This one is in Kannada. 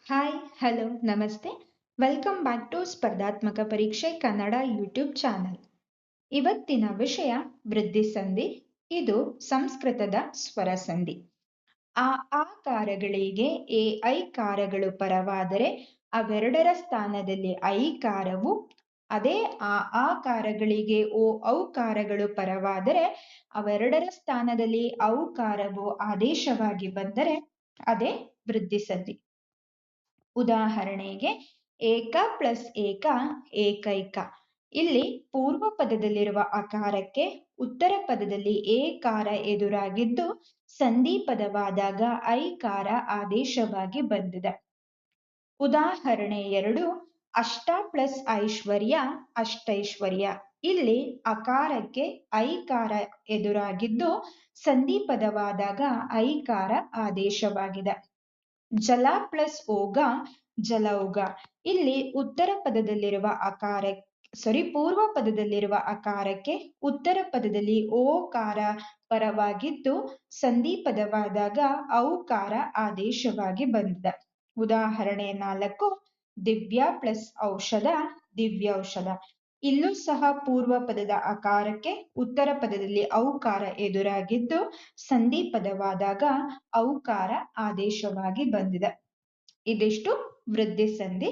ಹಾಯ್ ಹಲೋ ನಮಸ್ತೆ ವೆಲ್ಕಮ್ ಬ್ಯಾಕ್ ಟು ಸ್ಪರ್ಧಾತ್ಮಕ ಪರೀಕ್ಷೆ ಕನ್ನಡ ಯೂಟ್ಯೂಬ್ ಚಾನಲ್. ಇವತ್ತಿನ ವಿಷಯ ವೃದ್ಧಿ ಸಂಧಿ. ಇದು ಸಂಸ್ಕೃತದ ಸ್ವರ ಸಂಧಿ. ಆ ಆಕಾರಗಳಿಗೆ ಎ ಐಕಾರಗಳು ಪರವಾದರೆ ಅವೆರಡರ ಸ್ಥಾನದಲ್ಲಿ ಐಕಾರವು, ಅದೇ ಆ ಆಕಾರಗಳಿಗೆ ಓ ಔಕಾರಗಳು ಪರವಾದರೆ ಅವೆರಡರ ಸ್ಥಾನದಲ್ಲಿ ಔಕಾರವು ಆದೇಶವಾಗಿ ಬಂದರೆ ಅದೇ ವೃದ್ಧಿ ಸಂಧಿ. ಉದಾಹರಣೆಗೆ ಏಕ ಪ್ಲಸ್ ಏಕ ಏಕೈಕ. ಇಲ್ಲಿ ಪೂರ್ವ ಪದದಲ್ಲಿರುವ ಅಕಾರಕ್ಕೆ ಉತ್ತರ ಪದದಲ್ಲಿ ಏಕಾರ ಎದುರಾಗಿದ್ದು ಸಂಧಿ ಪದವಾದಾಗ ಐಕಾರ ಆದೇಶವಾಗಿ ಬಂದಿದೆ. ಉದಾಹರಣೆ 2 ಅಷ್ಟ ಪ್ಲಸ್ ಐಶ್ವರ್ಯ ಅಷ್ಟೈಶ್ವರ್ಯ. ಇಲ್ಲಿ ಅಕಾರಕ್ಕೆ ಐಕಾರ ಎದುರಾಗಿದ್ದು ಸಂಧಿ ಪದವಾದಾಗ ಐಕಾರ ಆದೇಶವಾಗಿದೆ. ಜಲ ಪ್ಲಸ್ ಓಗ ಜಲೌಗ. ಇಲ್ಲಿ ಪೂರ್ವ ಪದದಲ್ಲಿರುವ ಅಕಾರಕ್ಕೆ ಉತ್ತರ ಪದದಲ್ಲಿ ಓಕಾರ ಪರವಾಗಿದ್ದು ಸಂಧಿ ಪದವಾದಾಗ ಔಕಾರ ಆದೇಶವಾಗಿ ಬಂದಿದೆ. ಉದಾಹರಣೆ 4 ದಿವ್ಯ ಪ್ಲಸ್ ಔಷಧ ದಿವ್ಯೌಷಧ. ಇಲ್ಲೂ ಸಹ ಪೂರ್ವ ಪದದ ಅಕಾರಕ್ಕೆ ಉತ್ತರ ಪದದಲ್ಲಿ ಔಕಾರ ಎದುರಾಗಿದ್ದು ಸಂಧಿ ಪದವಾದಾಗ ಔಕಾರ ಆದೇಶವಾಗಿ ಬಂದಿದೆ. ಇದಿಷ್ಟು ವೃದ್ಧಿ ಸಂಧಿ.